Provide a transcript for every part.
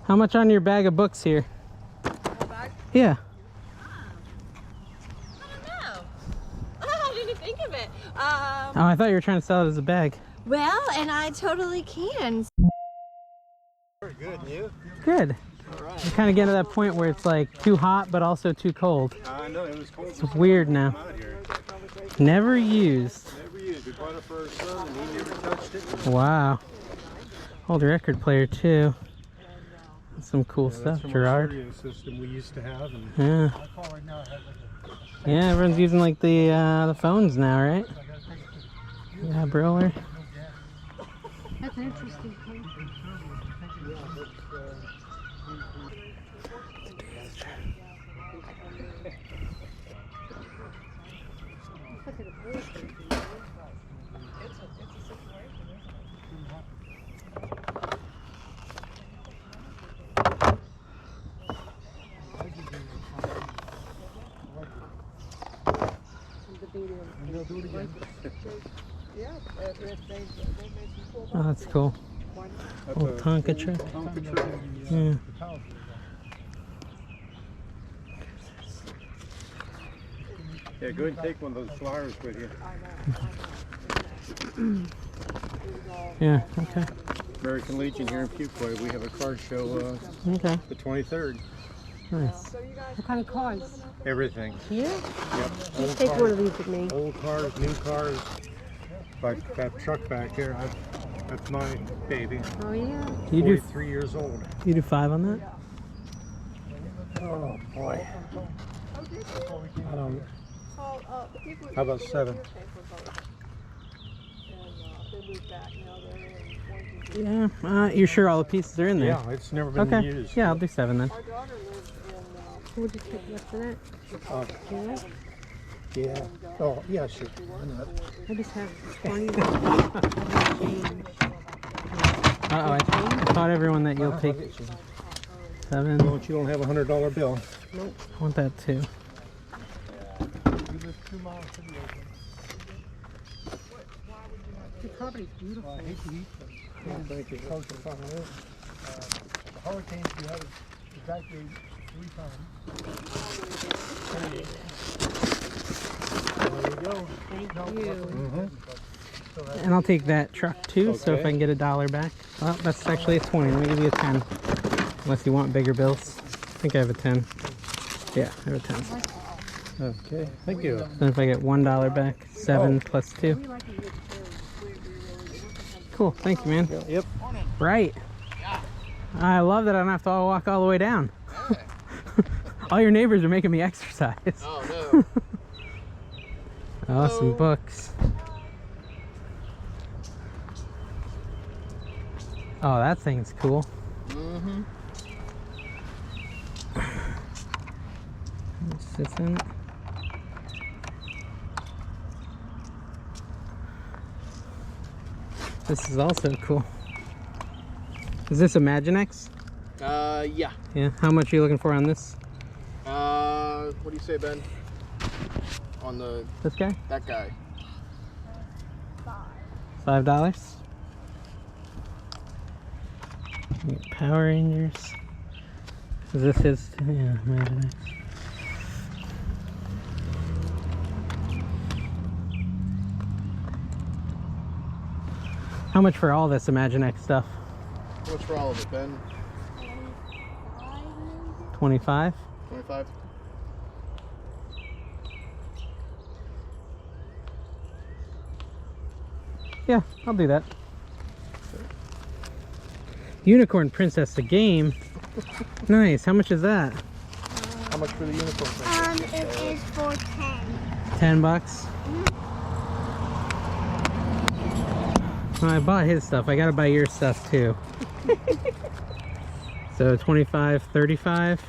How much on your bag of books here? Bag? Yeah. I don't know. Oh, I didn't think of it. Oh, I thought you were trying to sell it as a bag. Well, and I totally can. Very good, and you? Good. All right. I'm kind of getting to that point where it's like too hot, but also too cold. I know, it was cold. It's weird now. Out here. Never used. Never used. We bought it for our son, and he never touched it. Wow. Old record player too. Some cool Yeah, stuff, that's from Gerard. our stereo system we used to have. And Yeah. Yeah, everyone's using like the phones now, right? Yeah, Briller. That's interesting. Oh, that's cool. Old Tonka truck. Yeah. Yeah, go ahead and take one of those flowers with you. Yeah, okay. American Legion here in Fuquay, we have a car show Okay. the 23rd. Nice. What kind of cars? Everything. Here? Yep. Old Take cars, one of these with me. old cars, new cars. Like that truck back here, that's my baby. Oh, yeah. You do 43 years old. 5 on that? Oh boy. I don't. How about 7? Yeah. You're sure all the pieces are in there? Yeah, it's never been Okay. used. Yeah, I'll do 7 then. Would you take less of that? Uh, Yeah. yeah. Oh, yeah, sure. Why not? I just have 20. Uh-oh, I taught everyone that you'll take 7. Well, you don't have a $100 bill. Nope. I want that too. You live 2 miles from the open. The property's beautiful. I hate to eat them. Thank you. The hurricanes we had exactly 3 times. There you go. Thank you. And I'll take that truck too, so if Okay. I can get $1 back. Well, that's actually a 20. Let me give you a 10. Unless you want bigger bills. I think I have a 10. Yeah, I have a 10. Okay, thank you. Then if I get $1 back, 7 plus 2. Cool, thank you, man. Yep. Right. I love that I don't have to walk all the way down. All your neighbors are making me exercise. Oh no. Oh, some books. Oh, that thing's cool. Mm-hmm. It sits in it. This is also cool. Is this Imaginex? Yeah. Yeah. How much are you looking for on this? What do you say, Ben? On This guy? that guy. $5. Power Rangers. Is this his? Yeah, Imaginex. How much for all this Imaginex stuff? What's for all of it, Ben? 25? 25? Yeah, I'll do that. Unicorn Princess, the game. Nice. How much is that? How much for the unicorn? It is for 10. 10 bucks. Well, I bought his stuff. I gotta buy your stuff too. So 25, 35.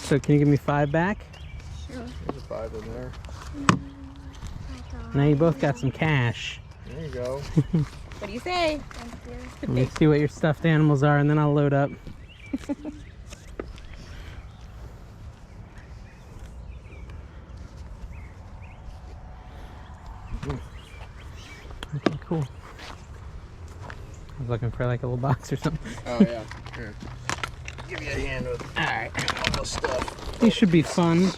So can you give me 5 back? There's a 5 in there. Now you both got some cash. There you go. What do you say? Let me see what your stuffed animals are and then I'll load up. Okay, cool. I was looking for like a little box or something. Oh yeah. Here. give you a hand with Alright. all this stuff. These should be fun.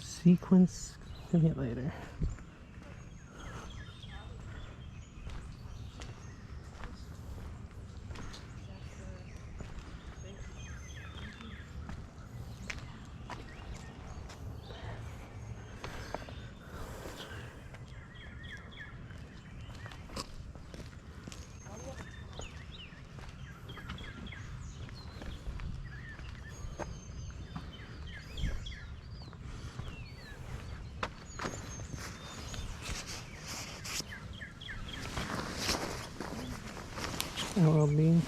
Sequence simulator. LLB.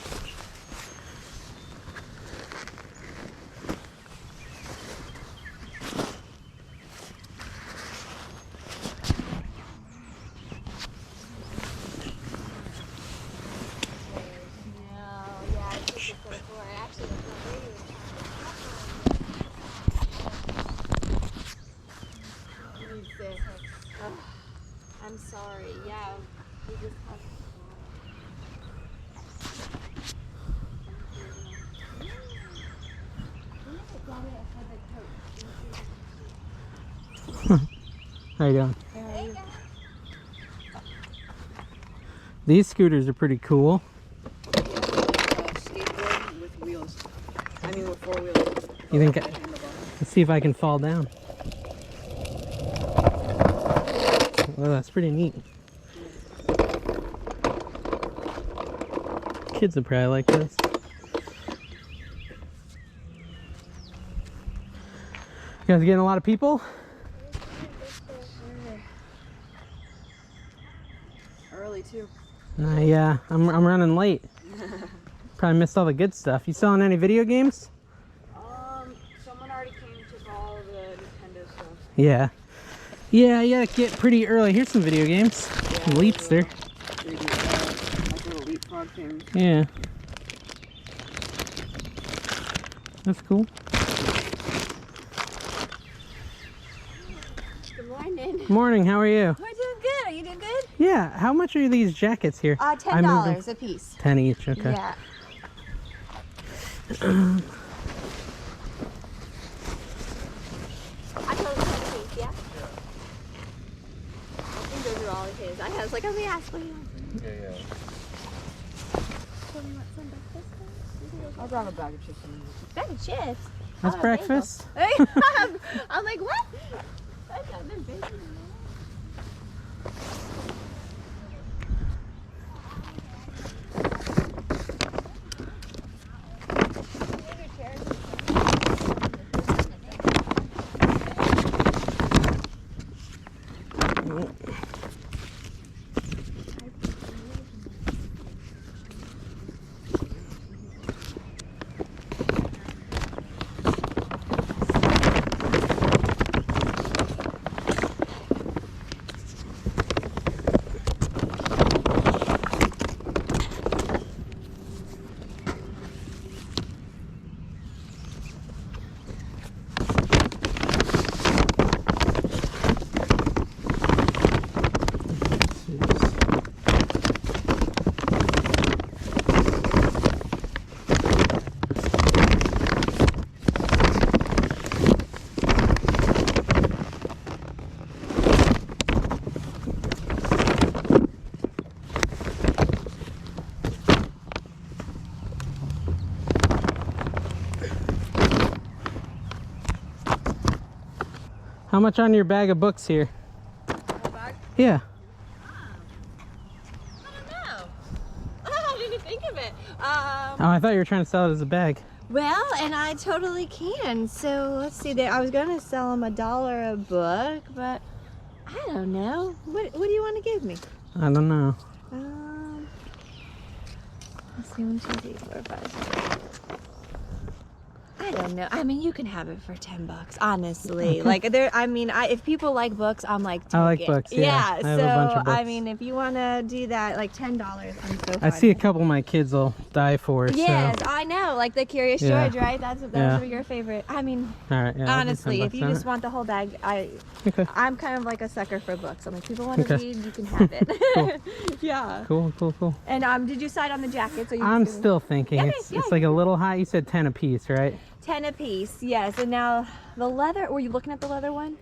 I'm sorry. Yeah, we just have. How you doing? These scooters are pretty cool. Skateboard with wheels. I mean, with 4 wheels. You think? Let's see if I can fall down. Oh, that's pretty neat. Kids would probably like this. You guys getting a lot of people? Early too. Yeah, I'm running late. Probably missed all the good stuff. You selling any video games? Someone already came and took all of the Nintendo stuff. Yeah. Yeah, get pretty early. Here's some video games. Leaps there. Like little leapfrog things. Yeah. That's cool. Good morning. Morning, how are you? We're doing good. Are you doing good? Yeah, how much are these jackets here? $10 a piece. 10 each, okay. Yeah. I told him 10 a piece, yeah? I think those are all of his. I was like, let me ask what he wants. Yeah. So you want some breakfast? I'll grab a bag of chips. Bag of chips? That's breakfast. I'm like, what? I got them bacon in there. How much on your bag of books here? My bag? Yeah. I don't know. I didn't think of it. Oh, I thought you were trying to sell it as a bag. Well, and I totally can. So let's see. I was going to sell them $1 a book, but I don't know. What do you want to give me? I don't know. Let's see, 1, 2, 3, 4, 5. I I don't know. I mean, you can have it for $10, honestly. Like there, I mean, if people like books, I'm like, take I like it. books. Yeah, I have so a bunch of I books. mean, if you want to do that, like $10, I'm so. I see a couple of my kids will die for. Yes, So. I know. Like the Curious Yeah. George, right? Those Yeah. were your favorite. I mean, All right. Yeah, I'll do honestly, if $10 you on just it. want the whole bag, Okay. I'm kind of like a sucker for books. I'm like, people want to Okay. read, you can have it. Cool. Yeah. Cool. And did you decide on the jackets? Or you I'm just gonna- still thinking Okay, it's yeah. like a little high. You said 10 a piece, right? 10 a piece, yes. And now the leather. Were you looking at the leather one?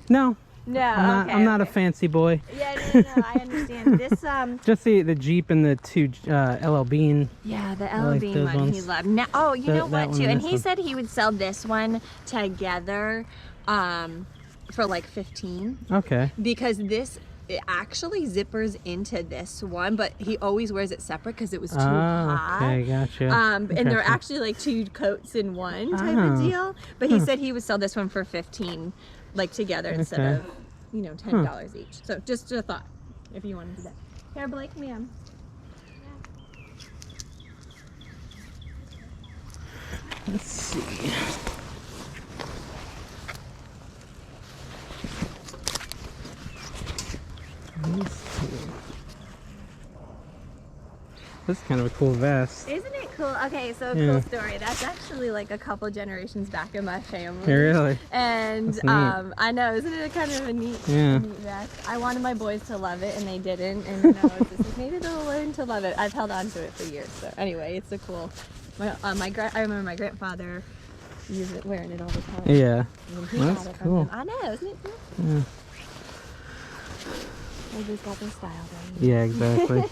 No. No. I'm not a fancy boy. Yeah, no, I understand. This Just the Jeep and the two LL Bean. Yeah, the I like Bean those one he ones. loved. Now, oh, you know That what one too? and And this he one. said he would sell this one together, for like 15, Okay. because it actually zippers into this one, but he always wears it separate because it was too hot. Okay, gotcha. And they're Interesting. actually like 2 coats in one type of deal. But he said he would sell this one for 15, like together instead Okay. of, $10 each. So just a thought, if you want to do that. Here, Blake, ma'am. Let's see. This is kind of a cool vest. Isn't it cool? Okay, so Yeah. cool story. That's actually like a couple generations back in my family. Really? And That's neat. I know, isn't it a kind of a neat, Yeah. neat vest? I wanted my boys to love it, and they didn't. And now it's just like, maybe they'll learn to love it. I've held on to it for years. So anyway, it's a cool. I remember my grandfather wearing it all the time. Yeah. And he That's got it from cool. him. I know, isn't it cool? Yeah. Everybody's got their style, don't you? Yeah, exactly.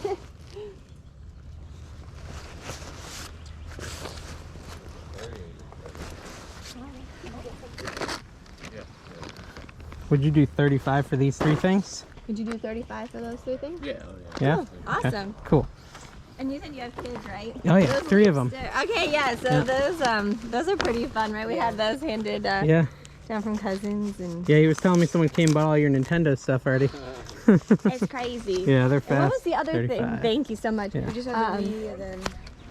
Would you do 35 for these 3 things? Would you do 35 for those 3 things? Yeah. Yeah. Cool. Awesome. Cool. And you said you have kids, right? Oh yeah, Those 3 of them. Okay, yeah. So those are pretty fun, right? We had those handed Yeah. down from cousins, and Yeah, he was telling me someone came and bought all your Nintendo stuff already. it's crazy. Yeah, they're And fast. what was the other thing? 35. Thank you so much. Yeah. We just have the Wii and then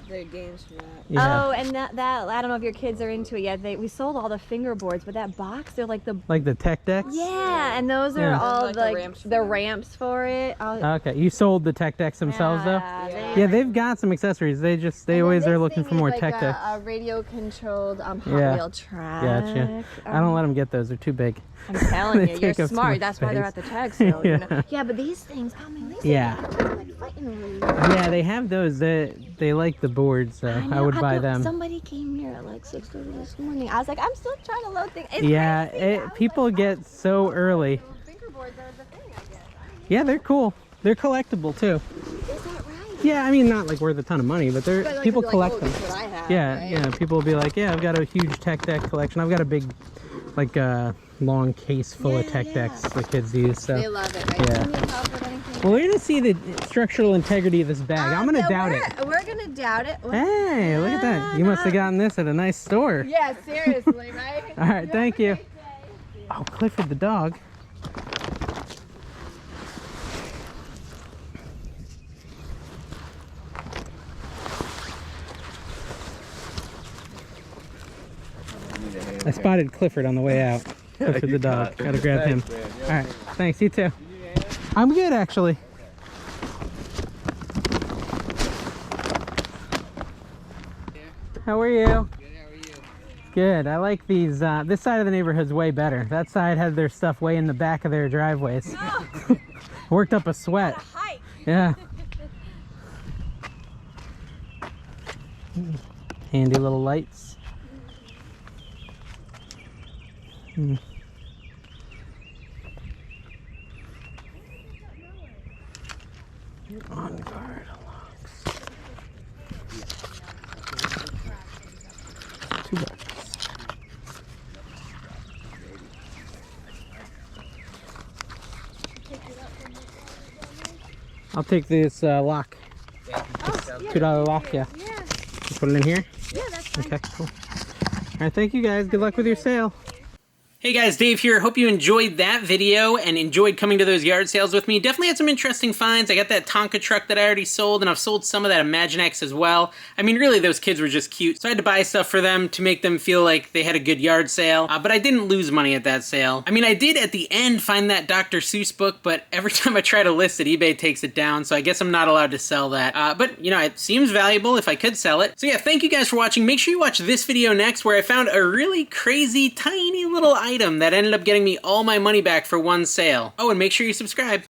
the games for that. Yeah. Oh, and that I don't know if your kids are into it yet. We sold all the fingerboards, but that box, they're like the Like the tech decks? yeah, and those are Yeah. all Like the like ramps for the them. ramps for it. Okay, you sold the tech decks themselves though? Yeah, Yeah, they've got some accessories. They always are looking for more tech decks. A radio controlled Hot Yeah. Wheel track. Gotcha. I don't let them get those. They're too big. I'm telling They you, you're take up too smart. much That's why they're space. at the tag sale. Yeah. You know? Yeah, but these things, I mean, these Yeah. things are like fighting words. Yeah, they have those. They like the boards, so I would buy them. Somebody came here at like 6:30 this morning. I was like, I'm still trying to load things. It's Yeah, crazy. I was people like, get so early. fingerboards are the thing, I guess. Yeah, they're cool. They're collectible too. Is that right? Yeah, I mean not like worth a ton of money, but they're But, like, people you'd be collect like, them. oh, that's what I have, Yeah, right? yeah. People will be like, yeah, I've got a huge tech deck collection. I've got a big, like, long case full of Yeah, tech yeah. decks the kids use. So They love it, right? yeah. Need help with anything? Well, we're gonna see the structural integrity of this bag. I'm gonna So doubt we're, it. We're gonna doubt it. Hey, look at that. You must have gotten this at a nice store. Yeah, seriously, right? All right, thank you. Oh, Clifford the dog. I spotted Clifford on the way out. Clifford the dog. Gotta grab him. All right, thanks. You too. I'm good, actually. How are you? Good. I like these. This side of the neighborhood's way better. That side had their stuff way in the back of their driveways. Worked up a sweat. Hike. Yeah. Handy little lights. On guard locks. $2. I'll take this lock. $2 lock, yeah. Yeah, You put it in here? yeah, that's fine. Okay, cool. All right, thank you guys. Good luck with your sale. Hey guys, Dave here. Hope you enjoyed that video and enjoyed coming to those yard sales with me. Definitely had some interesting finds. I got that Tonka truck that I already sold, and I've sold some of that Imaginext as well. I mean, really, those kids were just cute, so I had to buy stuff for them to make them feel like they had a good yard sale, but I didn't lose money at that sale. I mean, I did at the end find that Dr. Seuss book, but every time I try to list it, eBay takes it down, so I guess I'm not allowed to sell that. But, you know, it seems valuable if I could sell it. So yeah, thank you guys for watching. Make sure you watch this video next, where I found a really crazy, tiny little item that ended up getting me all my money back for one sale. Oh, and make sure you subscribe.